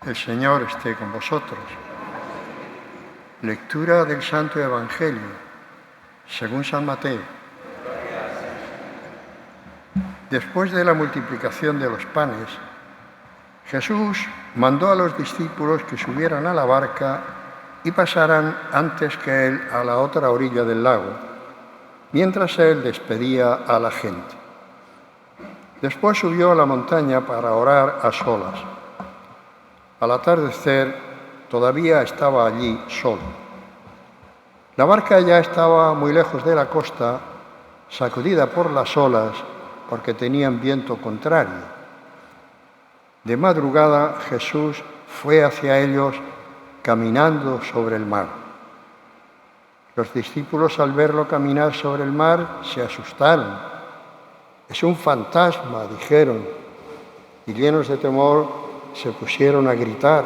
El Señor esté con vosotros. Lectura del Santo Evangelio, según San Mateo. Después de la multiplicación de los panes, Jesús mandó a los discípulos que subieran a la barca y pasaran antes que él a la otra orilla del lago, mientras él despedía a la gente. Después subió a la montaña para orar a solas. Al atardecer todavía estaba allí solo. La barca ya estaba muy lejos de la costa, sacudida por las olas porque tenían viento contrario. De madrugada Jesús fue hacia ellos caminando sobre el mar. Los discípulos, al verlo caminar sobre el mar, se asustaron. «Es un fantasma», dijeron, y llenos de temor se pusieron a gritar.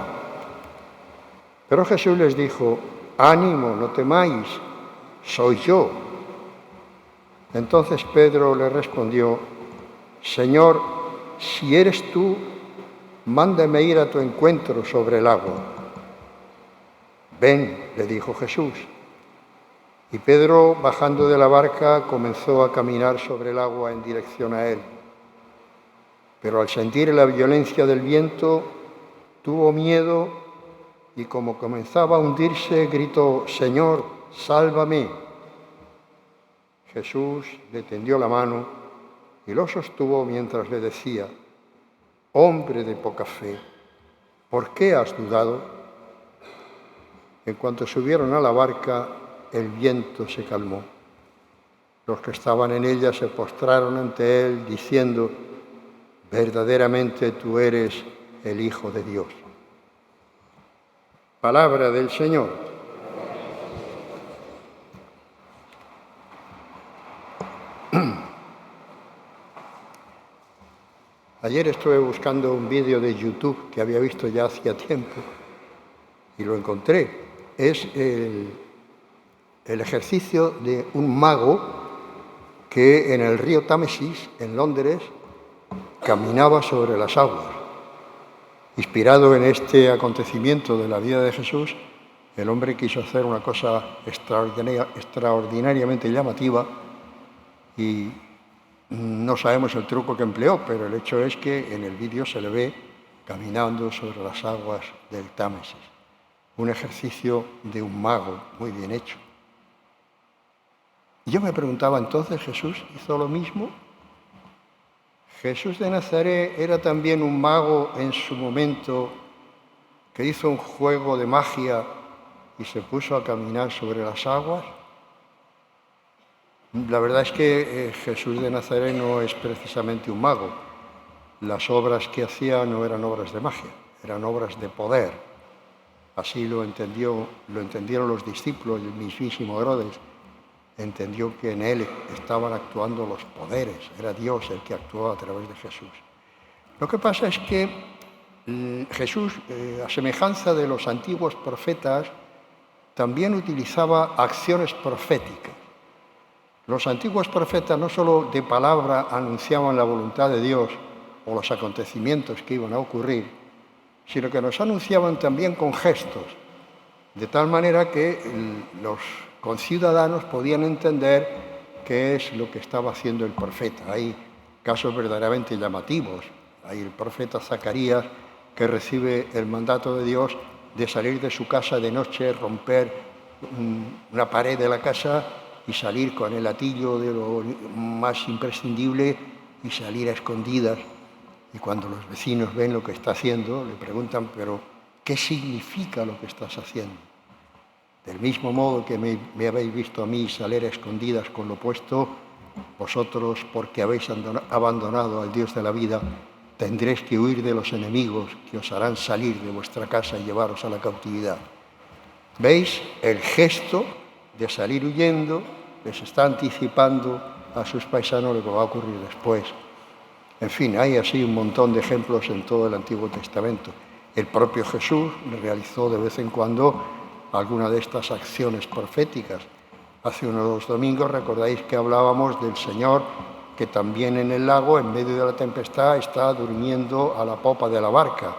Pero Jesús les dijo: «Ánimo, no temáis, soy yo». Entonces Pedro le respondió: «Señor, si eres tú, mándame ir a tu encuentro sobre el agua». «Ven», le dijo Jesús. Y Pedro, bajando de la barca, comenzó a caminar sobre el agua en dirección a él. Pero al sentir la violencia del viento, tuvo miedo y, como comenzaba a hundirse, gritó: «Señor, sálvame». Jesús le tendió la mano y lo sostuvo mientras le decía: «Hombre de poca fe, ¿por qué has dudado?». En cuanto subieron a la barca, el viento se calmó. Los que estaban en ella se postraron ante él, diciendo: «Verdaderamente tú eres el Hijo de Dios». Palabra del Señor. Ayer estuve buscando un vídeo de YouTube que había visto ya hacía tiempo y lo encontré. Es el ejercicio de un mago que en el río Támesis, en Londres, caminaba sobre las aguas. Inspirado en este acontecimiento de la vida de Jesús, el hombre quiso hacer una cosa extraordinariamente llamativa y no sabemos el truco que empleó, pero el hecho es que en el vídeo se le ve caminando sobre las aguas del Támesis. Un ejercicio de un mago muy bien hecho. Y yo me preguntaba, ¿entonces Jesús hizo lo mismo? ¿Jesús de Nazaret era también un mago en su momento que hizo un juego de magia y se puso a caminar sobre las aguas? La verdad es que Jesús de Nazaret no es precisamente un mago. Las obras que hacía no eran obras de magia, eran obras de poder. Así lo entendieron los discípulos, el mismísimo Herodes entendió que en él estaban actuando los poderes, era Dios el que actuó a través de Jesús. Lo que pasa es que Jesús, a semejanza de los antiguos profetas, también utilizaba acciones proféticas. Los antiguos profetas no solo de palabra anunciaban la voluntad de Dios o los acontecimientos que iban a ocurrir, sino que nos anunciaban también con gestos, de tal manera que los conciudadanos podían entender qué es lo que estaba haciendo el profeta. Hay casos verdaderamente llamativos. Hay el profeta Zacarías que recibe el mandato de Dios de salir de su casa de noche, romper una pared de la casa y salir con el latillo de lo más imprescindible y salir a escondidas. Y cuando los vecinos ven lo que está haciendo, le preguntan: «¿Pero qué significa lo que estás haciendo?». Del mismo modo que me habéis visto a mí salir a escondidas con lo puesto, vosotros, porque habéis abandonado al Dios de la vida, tendréis que huir de los enemigos que os harán salir de vuestra casa y llevaros a la cautividad. ¿Veis? El gesto de salir huyendo les está anticipando a sus paisanos lo que va a ocurrir después. En fin, hay así un montón de ejemplos en todo el Antiguo Testamento. El propio Jesús realizó de vez en cuando alguna de estas acciones proféticas. Hace unos domingos recordáis que hablábamos del Señor que también en el lago, en medio de la tempestad, está durmiendo a la popa de la barca.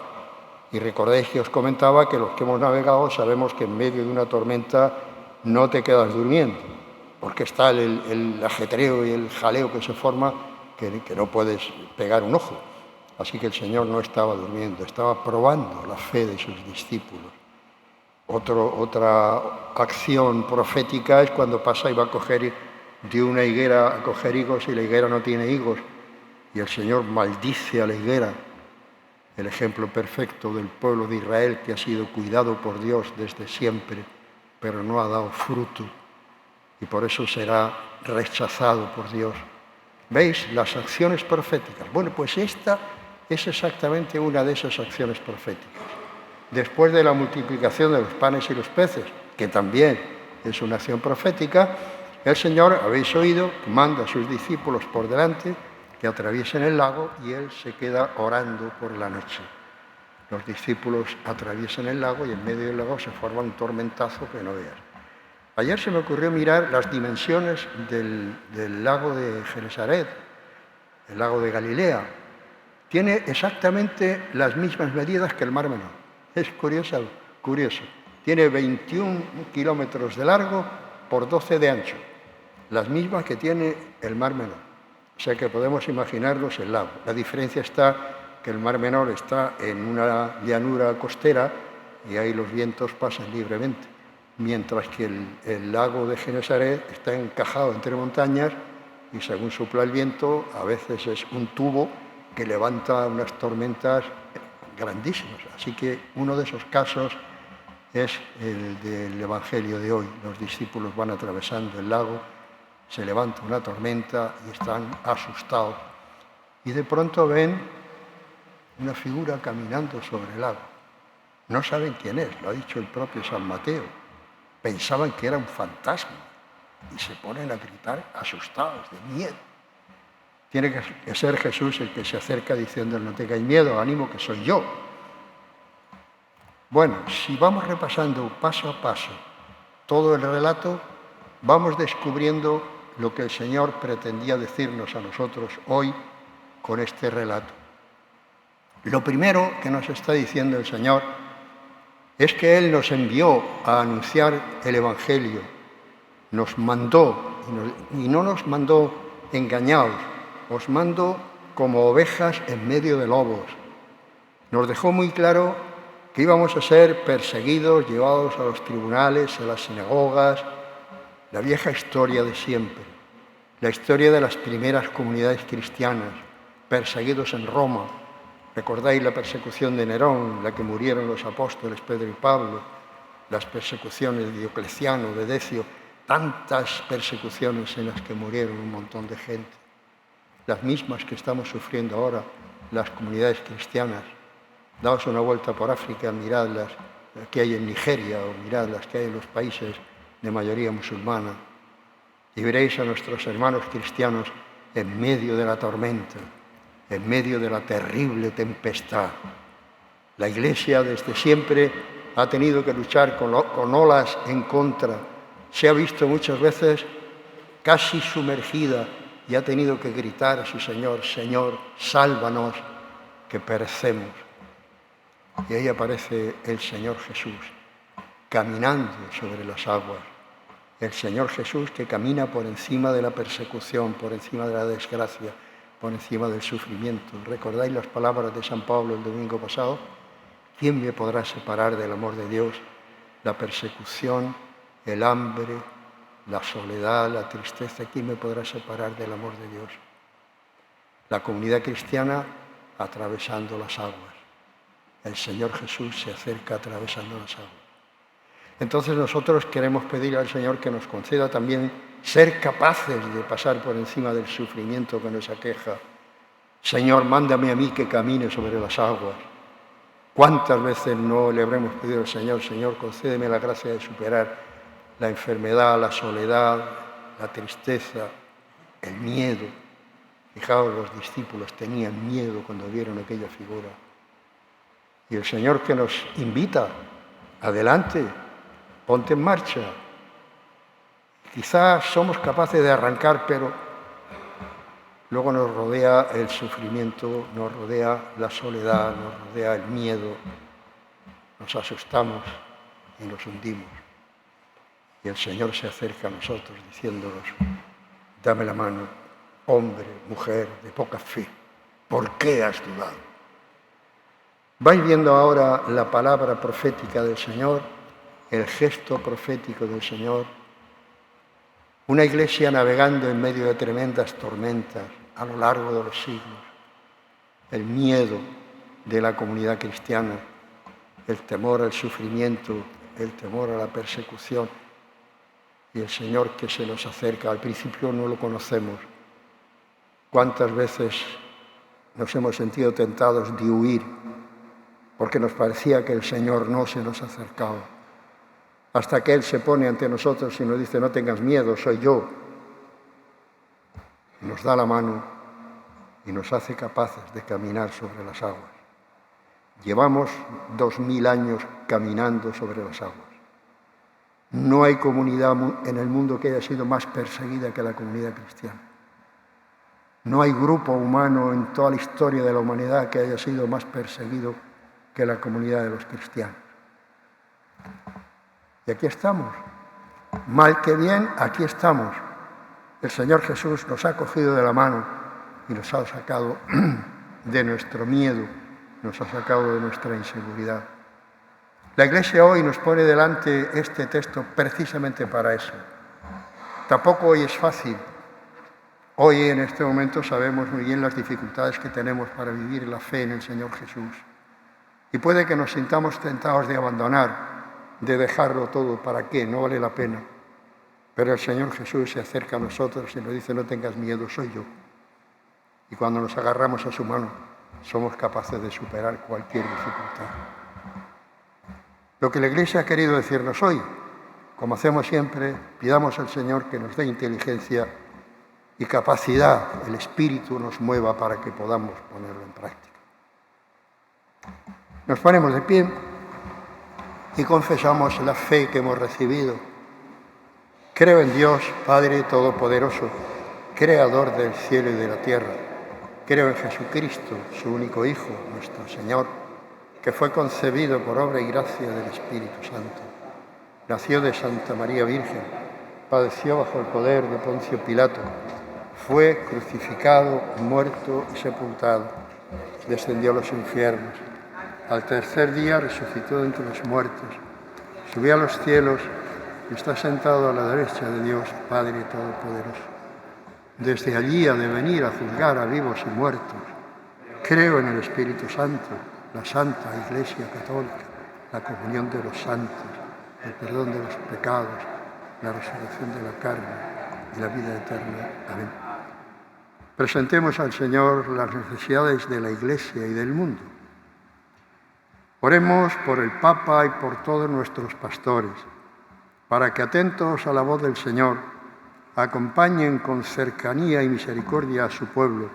Y recordáis que os comentaba que los que hemos navegado sabemos que en medio de una tormenta no te quedas durmiendo, porque está el ajetreo y el jaleo que se forma que no puedes pegar un ojo. Así que el Señor no estaba durmiendo, estaba probando la fe de sus discípulos. Otra acción profética es cuando pasa y va a coger de una higuera a coger higos y la higuera no tiene higos y el Señor maldice a la higuera, el ejemplo perfecto del pueblo de Israel que ha sido cuidado por Dios desde siempre, pero no ha dado fruto y por eso será rechazado por Dios. ¿Veis? Las acciones proféticas. Bueno, pues esta es exactamente una de esas acciones proféticas. Después de la multiplicación de los panes y los peces, que también es una acción profética, el Señor, habéis oído, manda a sus discípulos por delante que atraviesen el lago y Él se queda orando por la noche. Los discípulos atraviesan el lago y en medio del lago se forma un tormentazo que no veas. Ayer se me ocurrió mirar las dimensiones del lago de Genesaret, el lago de Galilea. Tiene exactamente las mismas medidas que el Mar Menor. Es curioso. Tiene 21 kilómetros de largo por 12 de ancho, las mismas que tiene el Mar Menor. O sea que podemos imaginarnos el lago. La diferencia está que el Mar Menor está en una llanura costera y ahí los vientos pasan libremente, mientras que el lago de Genesaret está encajado entre montañas y según sopla el viento, a veces es un tubo que levanta unas tormentas grandísimas. Así que uno de esos casos es el del Evangelio de hoy. Los discípulos van atravesando el lago, se levanta una tormenta y están asustados. Y de pronto ven una figura caminando sobre el lago. No saben quién es, lo ha dicho el propio San Mateo. Pensaban que era un fantasma y se ponen a gritar asustados, de miedo. Tiene que ser Jesús el que se acerca diciendo, no tengáis miedo, ánimo que soy yo. Bueno, si vamos repasando paso a paso todo el relato, vamos descubriendo lo que el Señor pretendía decirnos a nosotros hoy con este relato. Lo primero que nos está diciendo el Señor es que Él nos envió a anunciar el Evangelio, nos mandó, y no nos mandó engañados, os mando como ovejas en medio de lobos. Nos dejó muy claro que íbamos a ser perseguidos, llevados a los tribunales, a las sinagogas, la vieja historia de siempre, la historia de las primeras comunidades cristianas, perseguidos en Roma. Recordáis la persecución de Nerón, la que murieron los apóstoles Pedro y Pablo, las persecuciones de Diocleciano, de Decio, tantas persecuciones en las que murieron un montón de gente. Las mismas que estamos sufriendo ahora las comunidades cristianas. Daos una vuelta por África, mirad las que hay en Nigeria o mirad las que hay en los países de mayoría musulmana y veréis a nuestros hermanos cristianos en medio de la tormenta, en medio de la terrible tempestad. La Iglesia desde siempre ha tenido que luchar con olas en contra. Se ha visto muchas veces casi sumergida y ha tenido que gritar a su Señor, Señor, sálvanos, que perecemos. Y ahí aparece el Señor Jesús, caminando sobre las aguas. El Señor Jesús que camina por encima de la persecución, por encima de la desgracia, por encima del sufrimiento. ¿Recordáis las palabras de San Pablo el domingo pasado? ¿Quién me podrá separar del amor de Dios? La persecución, el hambre, la soledad, la tristeza. ¿Quién me podrá separar del amor de Dios? La comunidad cristiana atravesando las aguas. El Señor Jesús se acerca atravesando las aguas. Entonces nosotros queremos pedir al Señor que nos conceda también ser capaces de pasar por encima del sufrimiento que nos aqueja. Señor, mándame a mí que camine sobre las aguas. ¿Cuántas veces no le habremos pedido al Señor, Señor, concédeme la gracia de superar la enfermedad, la soledad, la tristeza, el miedo? Fijaos, los discípulos tenían miedo cuando vieron aquella figura. Y el Señor que nos invita, adelante, ponte en marcha. Quizás somos capaces de arrancar, pero luego nos rodea el sufrimiento, nos rodea la soledad, nos rodea el miedo, nos asustamos y nos hundimos. Y el Señor se acerca a nosotros diciéndonos: dame la mano, hombre, mujer de poca fe, ¿por qué has dudado? Vais viendo ahora la palabra profética del Señor, el gesto profético del Señor, una iglesia navegando en medio de tremendas tormentas a lo largo de los siglos, el miedo de la comunidad cristiana, el temor al sufrimiento, el temor a la persecución, y el Señor que se nos acerca. Al principio no lo conocemos. ¿Cuántas veces nos hemos sentido tentados de huir porque nos parecía que el Señor no se nos acercaba? Hasta que Él se pone ante nosotros y nos dice: no tengas miedo, soy yo. Nos da la mano y nos hace capaces de caminar sobre las aguas. Llevamos 2000 años caminando sobre las aguas. No hay comunidad en el mundo que haya sido más perseguida que la comunidad cristiana. No hay grupo humano en toda la historia de la humanidad que haya sido más perseguido que la comunidad de los cristianos. Y aquí estamos. Mal que bien, aquí estamos. El Señor Jesús nos ha cogido de la mano y nos ha sacado de nuestro miedo, nos ha sacado de nuestra inseguridad. La Iglesia hoy nos pone delante este texto precisamente para eso. Tampoco hoy es fácil. Hoy, en este momento, sabemos muy bien las dificultades que tenemos para vivir la fe en el Señor Jesús. Y puede que nos sintamos tentados de abandonar, de dejarlo todo. ¿Para qué? No vale la pena. Pero el Señor Jesús se acerca a nosotros y nos dice: no tengas miedo, soy yo. Y cuando nos agarramos a su mano, somos capaces de superar cualquier dificultad. Lo que la Iglesia ha querido decirnos hoy, como hacemos siempre, pidamos al Señor que nos dé inteligencia y capacidad, el Espíritu nos mueva para que podamos ponerlo en práctica. Nos ponemos de pie y confesamos la fe que hemos recibido. Creo en Dios, Padre Todopoderoso, Creador del cielo y de la tierra. Creo en Jesucristo, su único Hijo, nuestro Señor, que fue concebido por obra y gracia del Espíritu Santo. Nació de Santa María Virgen, padeció bajo el poder de Poncio Pilato, fue crucificado, muerto y sepultado, descendió a los infiernos. Al tercer día resucitó de entre los muertos, subió a los cielos y está sentado a la derecha de Dios, Padre Todopoderoso. Desde allí ha de venir a juzgar a vivos y muertos. Creo en el Espíritu Santo, la Santa Iglesia Católica, la comunión de los santos, el perdón de los pecados, la resurrección de la carne y la vida eterna. Amén. Presentemos al Señor las necesidades de la Iglesia y del mundo. Oremos por el Papa y por todos nuestros pastores, para que, atentos a la voz del Señor, acompañen con cercanía y misericordia a su pueblo,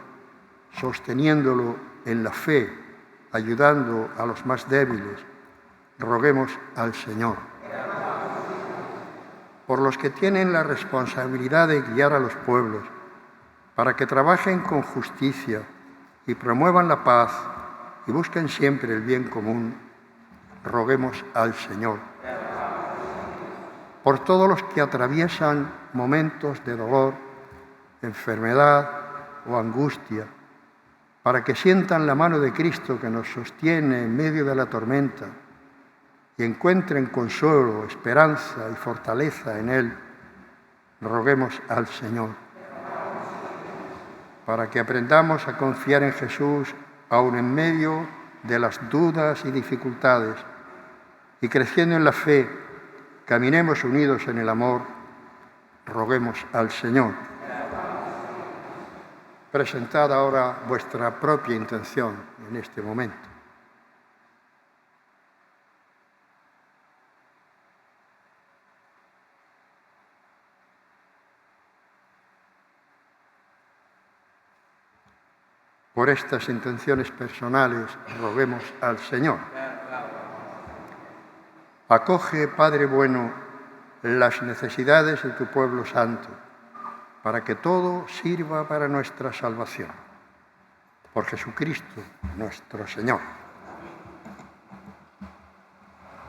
sosteniéndolo en la fe, ayudando a los más débiles. Roguemos al Señor. Por los que tienen la responsabilidad de guiar a los pueblos, para que trabajen con justicia y promuevan la paz y busquen siempre el bien común, roguemos al Señor. Por todos los que atraviesan momentos de dolor, enfermedad o angustia, para que sientan la mano de Cristo que nos sostiene en medio de la tormenta y encuentren consuelo, esperanza y fortaleza en Él, roguemos al Señor. Para que aprendamos a confiar en Jesús aun en medio de las dudas y dificultades, y creciendo en la fe, caminemos unidos en el amor, roguemos al Señor. Presentad ahora vuestra propia intención en este momento. Por estas intenciones personales, roguemos al Señor. Acoge, Padre bueno, las necesidades de tu pueblo santo, para que todo sirva para nuestra salvación. Por Jesucristo, nuestro Señor.